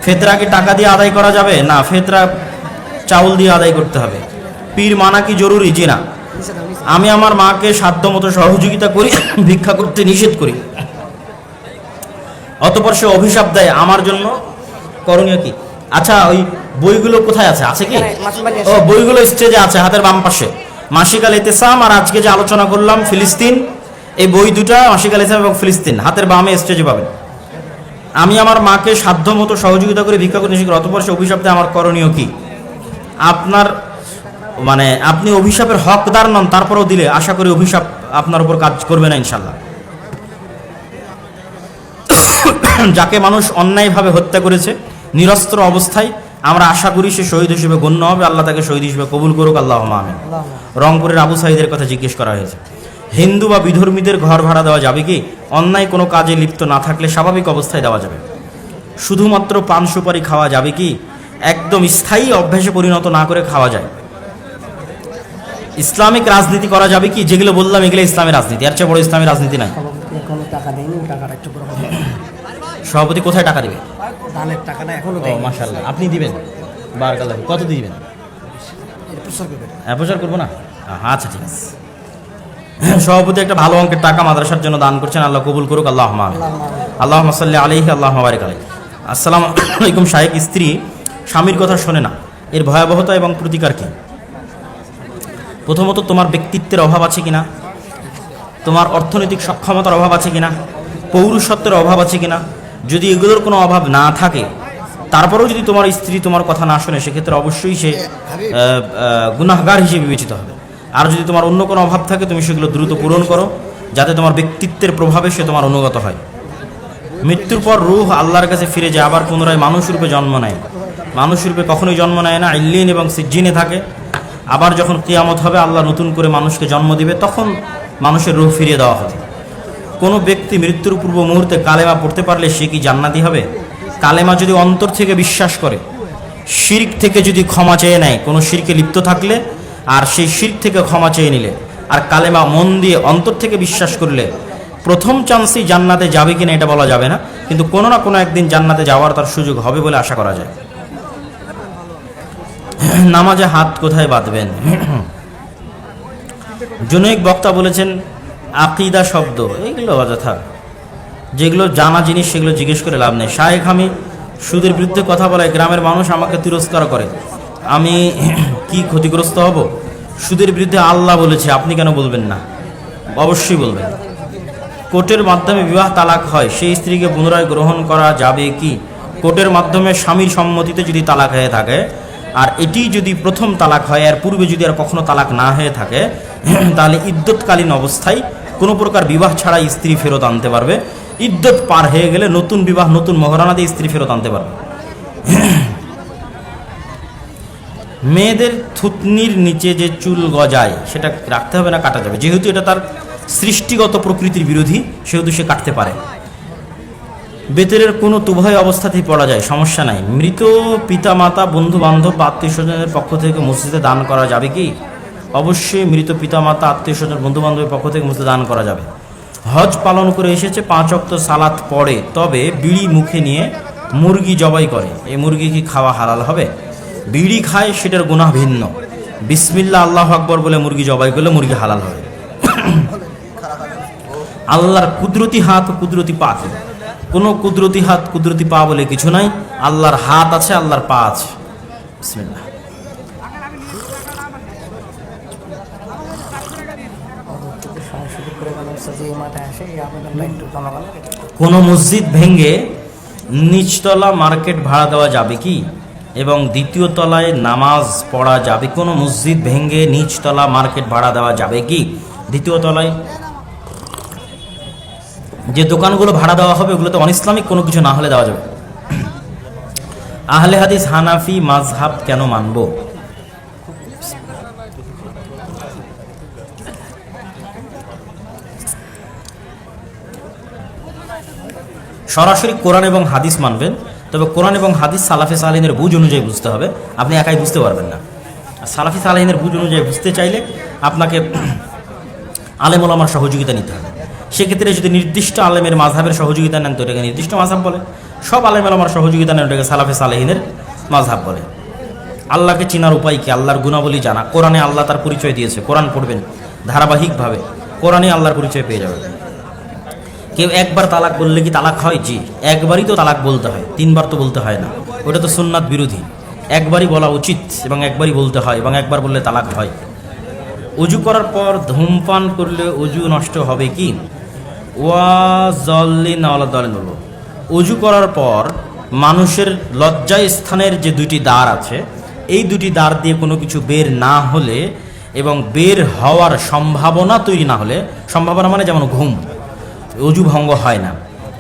ফেতরা কি টাকা দিয়ে আদায় করা যাবে? না, ফেতরা চাউল দিয়ে আদায় করতে হবে। পীর মানা কি জরুরি? জি না। আমি আমার মাকে সাধ্যমতো সহযোগিতা করি, ভিক্ষা করতে নিষেধ করি, অতঃপর সে অভিশাপ দেয়, আমার জন্য করণীয় কি? আচ্ছা, ওই বইগুলো কোথায় আছে? আছে কি? ও, বইগুলো স্টেজে আছে, হাতের বাম পাশে। মাসিক আল ইতিসাম আর আজকে যে আলোচনা করলাম ফিলিস্তিন, এই বই দুটা মাসিক আল ইতিসাম এবং ফিলিস্তিন হাতের বামে স্টেজে পাবেন। আমি আমার মাকে সাধ্যমতো সহযোগিতা করে ভিক্ষা করতে নিষেধ করি, অতঃপর সে অভিশাপ দেয়, আমার করণীয় কি? আপনার মানে আপনি অভিশাপের হকদার নন, তারপরেও দিলে আশা করি অভিশাপ আপনার উপর কাজ করবে না ইনশাল্লাহ। যাকে মানুষ অন্যায়ভাবে হত্যা করেছে নিরস্ত্র অবস্থায়, আমরা আশা করি সে শহীদ হিসেবে গণ্য হবে, আল্লাহ তাকে শহীদ হিসেবে কবুল করুক, আল্লাহুম্মা আমিন। রংপুরের আবু সাঈদের কথা জিজ্ঞেস করা হয়েছে, হিন্দু বা বিধর্মীদের ঘর ভাড়া দেওয়া যাবে কি? অন্যায় কোনো কাজে লিপ্ত না থাকলে স্বাভাবিক অবস্থায় দেওয়া যাবে। শুধুমাত্র পান সুপারি খাওয়া যাবে কি? একদম স্থায়ী অভ্যাসে পরিণত না করে খাওয়া যায়। ইসলামিক রাজনীতি করা যাবে কি? যেগুলো বললাম এগুলো ইসলামের রাজনীতি, এর চেয়ে বড় ইসলামের রাজনীতি নাই। সভাপতি কোথায় টাকা দিবে? মাশাআল্লাহ, আপনি দিবেন? বারাকাল্লাহ। কত দিবেন? প্রচার করবো না? আচ্ছা, ঠিক আছে। সভাপতি একটা ভালো অঙ্কের টাকা মাদ্রাসার জন্য দান করছেন, আল্লাহ কবুল করুক, আল্লাহুম্মা আমিন। আল্লাহুম্মা সাল্লি আলাইহি আল্লাহুম্মা বারিক আলাইহি। আসসালামু আলাইকুম শায়েখ, স্ত্রী স্বামীর কথা শোনে না, এর ভয়াবহতা এবং প্রতিকার কি? প্রথমত, তোমার ব্যক্তিত্বের অভাব আছে কিনা, তোমার অর্থনৈতিক সক্ষমতার অভাব আছে কিনা, পৌরুষত্বের অভাব আছে কিনা। যদি এগুলোর কোনো অভাব না থাকে, তারপরেও যদি তোমার স্ত্রী তোমার কথা না শোনে, সেক্ষেত্রে অবশ্যই সে গুনাহগার হিসেবে বিবেচিত হবে। আর যদি তোমার অন্য কোনো অভাব থাকে, তুমি সেগুলো দ্রুত পূরণ করো, যাতে তোমার ব্যক্তিত্বের প্রভাবে সে তোমার অনুগত হয়। মৃত্যুর পর রূহ আল্লাহর কাছে ফিরে যায়, আবার পুনরায় মানুষ রূপে জন্ম নেয়। মানুষ রূপে কখনোই জন্ম নেয় না, ইল্লিন এবং সিজ্জিনে থাকে। আবার যখন কিয়ামত হবে, আল্লাহ নতুন করে মানুষকে জন্ম দিবে, তখন মানুষের রূহ ফিরিয়ে দেওয়া হবে। কোনো ব্যক্তি মৃত্যুর পূর্ব মুহূর্তে কালেমা পড়তে পারলে সে কি জান্নাতি হবে? কালেমা যদি অন্তর থেকে বিশ্বাস করে, শিরক থেকে যদি ক্ষমা চেয়ে নেয়, কোনো শিরকে লিপ্ত থাকলে আর সেই শিরক থেকে ক্ষমা চেয়ে নিলে, আর কালেমা মন দিয়ে অন্তর থেকে বিশ্বাস করলে, প্রথম চান্সেই জান্নাতে যাবে কিনা এটা বলা যাবে না, কিন্তু কোনো না কোনো একদিন জান্নাতে যাওয়ার তার সুযোগ হবে বলে আশা করা যায়। নামাজে হাত কোথায় বাঁধবেন? জনৈক বক্তা বলেছেন আকিদা শব্দ, এইগুলো অযথা, যেগুলো জানা জিনিস সেগুলো জিজ্ঞেস করে লাভ নেই। শায়েখ, আমি সুদের বিরুদ্ধে কথা বলায় গ্রামের মানুষ আমাকে তিরস্কার করে, আমি কি ক্ষতিগ্রস্ত হব? সুদের বিরুদ্ধে আল্লাহ বলেছে, আপনি কেন বলবেন না? অবশ্যই বলবেন। কোর্টের মাধ্যমে বিবাহ তালাক হয়, সেই স্ত্রীকে পুনরায় গ্রহণ করা যাবে কি? কোর্টের মাধ্যমে স্বামীর সম্মতিতে যদি তালাক হয়ে থাকে, আর এটি যদি প্রথম তালাক হয়, এর পূর্বে যদি আর কখনো তালাক না হয়ে থাকে, তাহলে ইদ্যৎকালীন অবস্থায় কোনো প্রকার বিবাহ ছাড়া স্ত্রী ফেরত আনতে পারবে। ইদ্যত পার হয়ে গেলে নতুন বিবাহ, নতুন মহারানা দিয়ে স্ত্রী ফেরত আনতে পারবে। মেয়েদের থুতনির নিচে যে চুল গজায়, সেটা রাখতে হবে না কাটা যাবে? যেহেতু এটা তার সৃষ্টিগত প্রকৃতির বিরোধী, সেহেতু সে কাটতে পারে। বেতের কোনো উভয় অবস্থাতেই পড়া যায়, সমস্যা নাই। মৃত পিতা মাতা, বন্ধু বান্ধব বা আত্মীয় স্বজনের পক্ষ থেকে মসজিদে দান করা যাবে কি? অবশ্যই মৃত পিতা মাতা, আত্মীয় স্বজন, বন্ধু বান্ধবের পক্ষ থেকে মসজিদে দান করা যাবে। হজ পালন করে এসেছে, 5 ওয়াক্ত সালাত পড়ে, তবে বিড়ি মুখে নিয়ে মুরগি জবাই করে, এই মুরগি কি খাওয়া হালাল হবে? বিড়ি খায়, সেটার গুনাহ ভিন্ন। বিসমিল্লাহ আল্লাহু আকবার বলে মুরগি জবাই করলে মুরগি হালাল হবে। আল্লাহর কুদরতি হাত, কুদরতি পা, কোনো কুদরতি হাত কুদরতি পা বলে কিছু নাই। আল্লাহর হাত আছে, আল্লাহর পা আছে। বিসমিল্লাহ। কোনো মসজিদ ভেঙে নিচতলা মার্কেট ভাড়া দেওয়া যাবে কি? এবং দ্বিতীয় তলায় নামাজ পড়া যাবে? কোনো মসজিদ ভেঙে নিচতলা মার্কেট ভাড়া দেওয়া যাবে কি? দ্বিতীয় তলায় যে দোকানগুলো ভাড়া দেওয়া হবে, ওগুলোতে অনইসলামিক কোনো কিছু না হলে দেওয়া যাবে। আহলে হাদিস হানাফি মাযহাব কেন মানব? সরাসরি কোরআন এবং হাদিস মানবেন, তবে কোরআন এবং হাদিস সালাফে সালেহিনের বুঝ অনুযায়ী বুঝতে হবে, আপনি একাই বুঝতে পারবেন না। আর সালাফি সালেহিনের বুঝ অনুযায়ী বুঝতে চাইলে আপনাকে আলেম ওলামার সহযোগিতা নিতে হবে। সেক্ষেত্রে যদি নির্দিষ্ট আলেমের মাযহাবের সহযোগিতা নেন, তো এটাকে নির্দিষ্ট মাযহাব বলে। সব আলেম ওলামার সহযোগিতা নেই, ওটাকে সালাফে সালেহিনের মাযহাব বলে। আল্লাহকে চেনার উপায় কি? আল্লাহর গুণাবলী জানা। কোরআনে আল্লাহ তার পরিচয় দিয়েছে, কোরআন পড়বেন ধারাবাহিকভাবে, কোরআনে আল্লাহর পরিচয় পেয়ে যাবেন। কেউ একবার তালাক বললে কি তালাক হয়? জি, একবারই তো তালাক বলতে হয়, 3 বার তো বলতে হয় না, ওটা তো সুন্নাত বিরোধী। একবারই বলা উচিত এবং একবারই বলতে হয়, এবং একবার বললে তালাক হয়। অজু করার পর ধূমপান করলে অজু নষ্ট হবে কি? অজু করার পর মানুষের লজ্জা স্থানের যে 2টি দ্বার আছে, এই 2টি দ্বার দিয়ে কোনো কিছু বের না হলে এবং বের হওয়ার সম্ভাবনা তৈরি না হলে, সম্ভাবনা মানে যেমন ঘুম, অজু ভঙ্গ হয় না।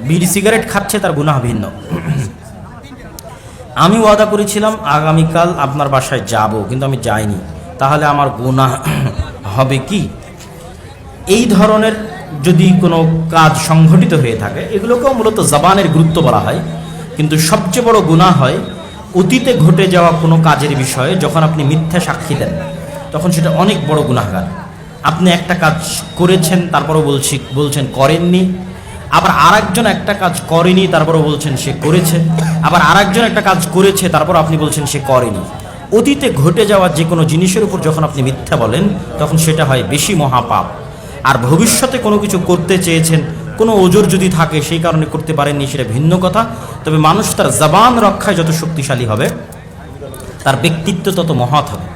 বিড়ি সিগারেট খাচ্ছে, তার গুনাহ ভিন্ন। আমি ওয়াদা করেছিলাম আগামীকাল আপনার বাসায় যাব, কিন্তু আমি যাইনি, তাহলে আমার গুনাহ হবে কি? এই ধরনের যদি কোনো কাজ সংঘটিত হয়ে থাকে, এগুলোকেও মূলত জবানের গুরুত্ব বলা হয়, কিন্তু সবচেয়ে বড় গুনাহ হয় অতীতে ঘটে যাওয়া কোনো কাজের বিষয়ে যখন আপনি মিথ্যা সাক্ষী দেন, তখন সেটা অনেক বড় গুনাহগার। আপনি একটা কাজ করেছেন, তারপরও বলছেন করেননি, আবার আরেকজন একটা কাজ করেনি, তারপরও বলছেন সে করেছে, আবার আরেকজন একটা কাজ করেছে, তারপর আপনি বলছেন সে করেনি। অতীতে ঘটে যাওয়া যে কোনো জিনিসের উপর যখন আপনি মিথ্যা বলেন, তখন সেটা হয় বেশি মহাপাপ। আর ভবিষ্যতে কোনো কিছু করতে চেয়েছেন, কোনো ওজোর যদি থাকে, সেই কারণে করতে পারেননি, সেটা ভিন্ন কথা। তবে মানুষ তার জবান রক্ষায় যত শক্তিশালী হবে, তার ব্যক্তিত্ব তত মহৎ হবে।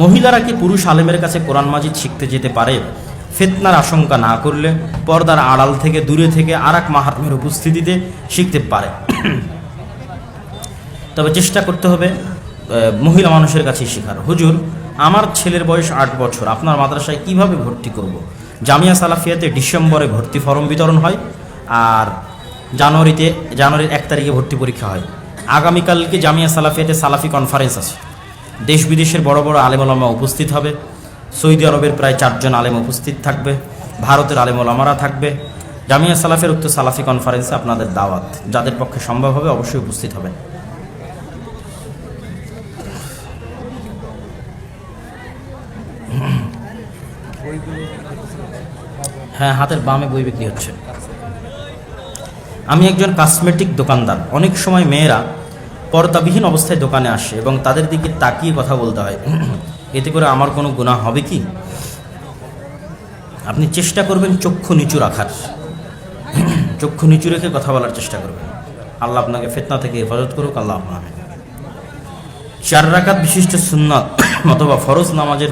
মহিলারা কি পুরুষ আলেমের কাছে কোরআন মাজিদ শিখতে যেতে পারে? ফিতনার আশঙ্কা না করলে পর্দার আড়াল থেকে, দূরে থেকে আরেক মাহাত্মের উপস্থিতিতে শিখতে পারে। তবে চেষ্টা করতে হবে মহিলা মানুষের কাছেই শেখার। হুজুর, আমার ছেলের বয়স 8 বছর, আপনার মাদ্রাসায় কিভাবে ভর্তি করব? জামিয়া সালাফিয়াতে ডিসেম্বরে ভর্তি ফরম বিতরণ হয়, আর জানুয়ারির 1 তারিখে ভর্তি পরীক্ষা হয়। আগামীকালকে জামিয়া সালাফিয়াতে সালাফি কনফারেন্স আছে, দেশ বিদেশের বড় বড় আলেম ওলামা উপস্থিত হবে। সৌদি আরবের প্রায় 4 জন আলেম উপস্থিত থাকবে, ভারতের আলেম ওলামারা থাকবে। জামিয়া সালাফের উক্ত সালাফি কনফারেন্সে আপনাদের দাওয়াত, যাদের পক্ষে সম্ভব হবে অবশ্যই উপস্থিত হবেন। হ্যাঁ, হাতের বামে বই বিক্রি হচ্ছে। আমি একজন কসমেটিক দোকানদার। অনেক সময় মেয়েরা পর্দাবিহীন অবস্থায় দোকানে আসে এবং তাদের দিকে তাকিয়ে কথা বলতে হয়, এতে করে আমার কোনো গুনাহ হবে কি? আপনি চেষ্টা করবেন চক্ষু নিচু রাখার, চক্ষু নিচু রেখে কথা বলার চেষ্টা করবেন। আল্লাহ আপনাকে ফিতনা থেকে হেফাজত করুক, আল্লাহ আমিন। 4 রাকাত বিশিষ্ট সুন্নাত অথবা ফরজ নামাজের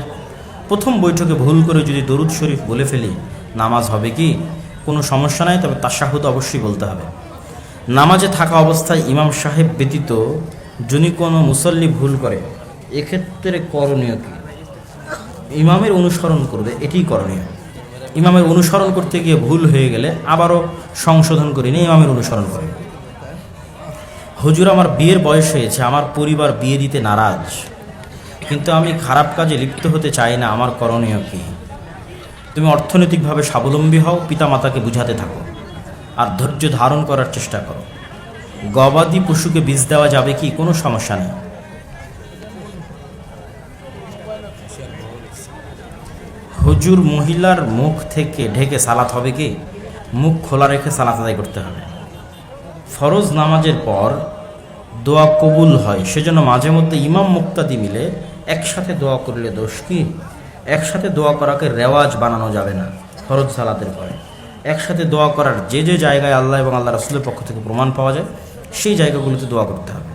প্রথম বৈঠকে ভুল করে যদি দরুদ শরীফ বলে ফেলি, নামাজ হবে কি? কোনো সমস্যা নাই, তবে তাশাহুদ অবশ্যই বলতে হবে। নামাজে থাকা অবস্থায় ইমাম সাহেব ব্যতীত যদি কোনো মুসল্লি ভুল করে, এক্ষেত্রে করণীয় কি? ইমামের অনুসরণ করবে, এটিই করণীয়। ইমামের অনুসরণ করতে গিয়ে ভুল হয়ে গেলে আবারও সংশোধন করে নিয়ে ইমামের অনুসরণ করে। হুজুর, আমার বিয়ের বয়স হয়েছে, আমার পরিবার বিয়ে দিতে নারাজ, কিন্তু আমি খারাপ কাজে লিপ্ত হতে চাই না, আমার করণীয় কি? তুমি অর্থনৈতিকভাবে স্বাবলম্বী হও, পিতামাতাকে বুঝাতে থাকো, আর ধৈর্য ধারণ করার চেষ্টা করো। গবাদি পশুকে বীজ দেওয়া যাবে কি? কোনো সমস্যা নেই। হুজুর, মহিলার মুখ থেকে ঢেকে সালাত হবে কি? মুখ খোলা রেখে সালাত আদায় করতে হবে। ফরজ নামাজের পর দোয়া কবুল হয়, সেজন্য মাঝে মধ্যে ইমাম মুক্তাদি মিলে একসাথে দোয়া করলে দোষ কি? একসাথে দোয়া করাকে রেওয়াজ বানানো যাবে না। ফরজ সালাতের পরে একসাথে দোয়া করার যে যে জায়গায় আল্লাহ এবং আল্লাহ রাসূলের পক্ষ থেকে প্রমাণ পাওয়া যায়, সেই জায়গাগুলোতে দোয়া করতে হবে।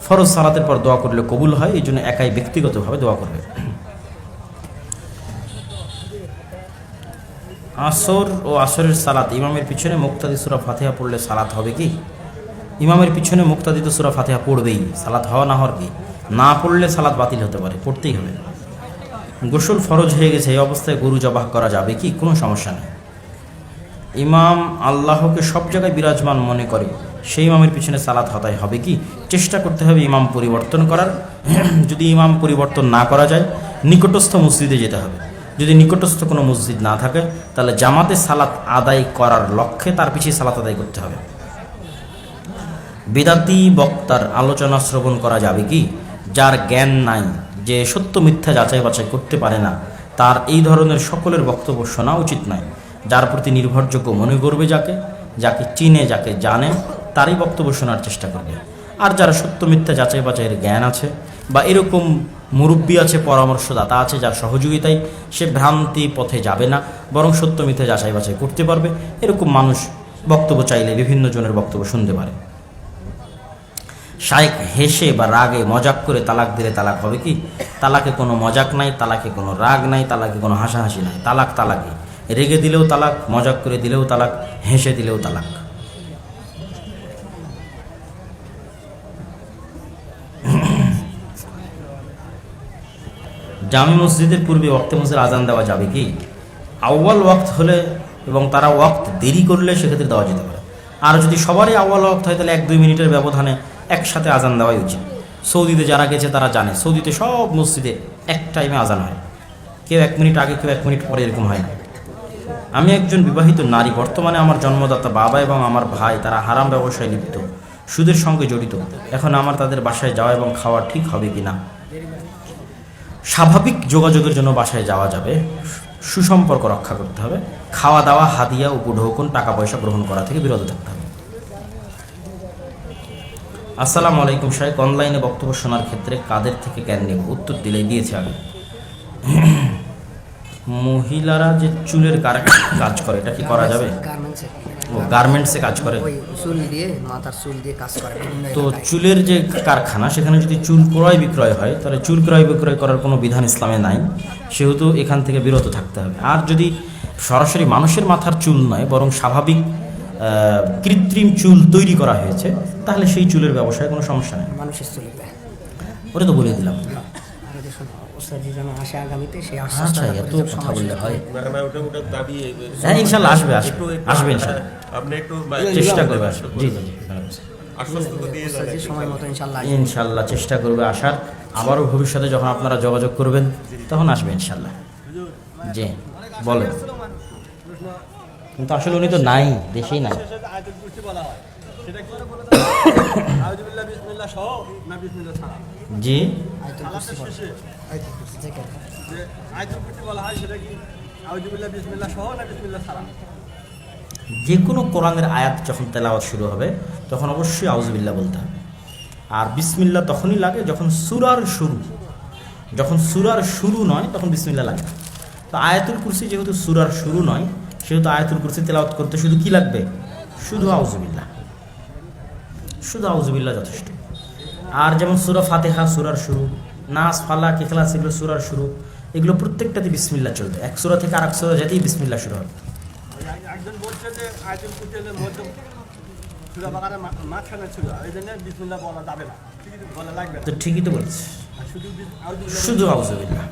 ফরজ সালাতের পর দোয়া করলে কবুল হয়, এই জন্য একাই ব্যক্তিগতভাবে দোয়া করবে। আসর ও আসরের সালাত ইমামের পিছনে মুক্তাদি সূরা ফাতিহা পড়লে সালাত হবে কি? ইমামের পিছনে মুক্তাদি তো সূরা ফাতিহা পড়বেই, সালাত হওয়া না হওয়ার কি? না পড়লে সালাত বাতিল হতে পারে, পড়তেই হবে। গোসল ফরজ হয়ে গেছে, এই অবস্থায় গরু জবাহ করা যাবে কি? কোনো সমস্যা নেই। ইমাম আল্লাহকে সব জায়গায় বিরাজমান মনে করে, সেই ইমামের পিছনে সালাত আদায় হবে কি? চেষ্টা করতে হবে ইমাম পরিবর্তন করার। যদি ইমাম পরিবর্তন না করা যায়, নিকটস্থ মসজিদে যেতে হবে। যদি নিকটস্থ কোনো মসজিদ না থাকে, তাহলে জামাতে সালাত আদায় করার লক্ষ্যে তার পিছিয়ে সালাত আদায় করতে হবে। বিদাতি বক্তার আলোচনা শ্রবণ করা যাবে কি? যার জ্ঞান নাই, যে সত্য মিথ্যা যাচাই বাছাই করতে পারে না, তার এই ধরনের সকলের বক্তব্য শোনা উচিত নয়। যার প্রতি নির্ভরযোগ্য মনে করবে, যাকে চিনে, যাকে জানে, তারই বক্তব্য শোনার চেষ্টা করবে। আর যারা সত্য মিথ্যা যাচাই বাছাইয়ের জ্ঞান আছে বা এরকম মুরব্বী আছে, পরামর্শদাতা আছে, যার সহযোগিতায় সে ভ্রান্তি পথে যাবে না, বরং সত্য মিথ্যা যাচাই বাছাই করতে পারবে, এরকম মানুষ বক্তব্য চাইলে বিভিন্ন জনের বক্তব্য শুনতে পারে। শায়েখ হেসে বা রাগে মজাক করে তালাক দিলে তালাক হবে কি? তালাকে কোনো মজাক নাই, তালাকে কোনো রাগ নাই, তালাকে কোনো হাসাহাসি নাই। তালাক তালাকে, রেগে দিলেও তালাক, মজাক করে দিলেও তালাক, হেসে দিলেও তালাক। জামি মসজিদের পূর্বে ওয়াক্তে মসজিদের আজান দেওয়া যাবে কি? আউয়াল ওয়াক্ত হলে এবং তারা ওয়াক্ত দেরি করলে সেক্ষেত্রে দেওয়া যেতে পারে। আর যদি সবারই আউয়াল ওয়াক্ত হয় তাহলে 1-2 মিনিটের ব্যবধানে একসাথে আজান দেওয়াই উচিত। সৌদিতে যারা গেছে তারা জানে, সৌদিতে সব মসজিদে এক টাইমে আজান হয়, কেউ 1 মিনিট আগে, কেউ 1 মিনিট পরে, এরকম হয় না। আমি একজন বিবাহিত নারী, বর্তমানে আমার জন্মদাতা বাবা এবং আমার ভাই তারা হারাম ব্যবসায় লিপ্ত, সুদের সঙ্গে জড়িত। এখন আমার তাদের বাসায় যাওয়া এবং খাওয়া ঠিক হবে কি না? স্বাভাবিক যোগাযোগের জন্য বাসায় যাওয়া যাবে, সুসম্পর্ক রক্ষা করতে হবে, খাওয়া দাওয়া, হাদিয়া, উপঢৌকন, টাকা পয়সা গ্রহণ করা থেকে বিরত থাকতে হবে। আসসালামু আলাইকুম শাইখ, অনলাইনে বক্তব্য শোনার ক্ষেত্রে কাদের থেকে জ্ঞান নেব? উত্তর দিয়েছে আমি। মহিলারা যে চুলের কাজ করে, এটা কি করা যাবে? গার্মেন্টসে কাজ করে, তো চুলের যে কারখানা, সেখানে যদি চুল ক্রয় বিক্রয় হয় তাহলে চুল ক্রয় বিক্রয় করার কোনো বিধান ইসলামে নাই, সেহেতু এখান থেকে বিরত থাকতে হবে। আর যদি সরাসরি মানুষের মাথার চুল নয়, বরং স্বাভাবিক কৃত্রিম চুল তৈরি করা হয়েছে, তাহলে সেই চুলের ব্যবসায় কোনো সমস্যা নেই। ওটা তো বলে দিলাম। আচ্ছা, এত কথা বললে হয়? হ্যাঁ, ইনশাল্লাহ আসবে, আসবে ইনশাল্লাহ, চেষ্টা করবে আসবে। জি জি, ইনশাল্লাহ চেষ্টা করবে আসার। আবারও ভবিষ্যতে যখন আপনারা যোগাযোগ করবেন তখন আসবে ইনশাল্লাহ। জি বলেন। কিন্তু আসলে উনি তো নাই, দেশেই নাই। জি, যে কোনো কোরআনের আয়াত যখন তেলাওয়াত শুরু হবে তখন অবশ্যই আউযুবিল্লাহ বলতে হবে। আর বিসমিল্লাহ তখনই লাগে যখন সূরার শুরু, যখন সূরার শুরু নয় তখন বিসমিল্লাহ লাগে। তো আয়াতুল কুরসি যেহেতু সূরার শুরু নয়, সেহেতু আয়াতুল কুরসি তেলাওয়াত করতে শুধু কি লাগবে? শুধু আউযুবিল্লাহ, শুধু আউযুবিল্লাহ যথেষ্ট। আর যেমন সূরা ফাতিহা সূরার শুরু, নাস, ফালাক, ইখলাস এগুলো সূরার শুরু, এগুলো প্রত্যেকটাতে বিসমিল্লাহ চলবে। এক সূরা থেকে আরেক সূরা যেতেই বিসমিল্লাহ শুরু হবে। একজন বলছে যে আয়াতুল কুরসির মধ্যে সূরা বাকারার মাঝখানে ছিল, এইজন্য বিসমিল্লাহ বলা যাবে না, বলা লাগবে না। তো ঠিকই তো বলছে, শুধু আউযুবিল্লাহ।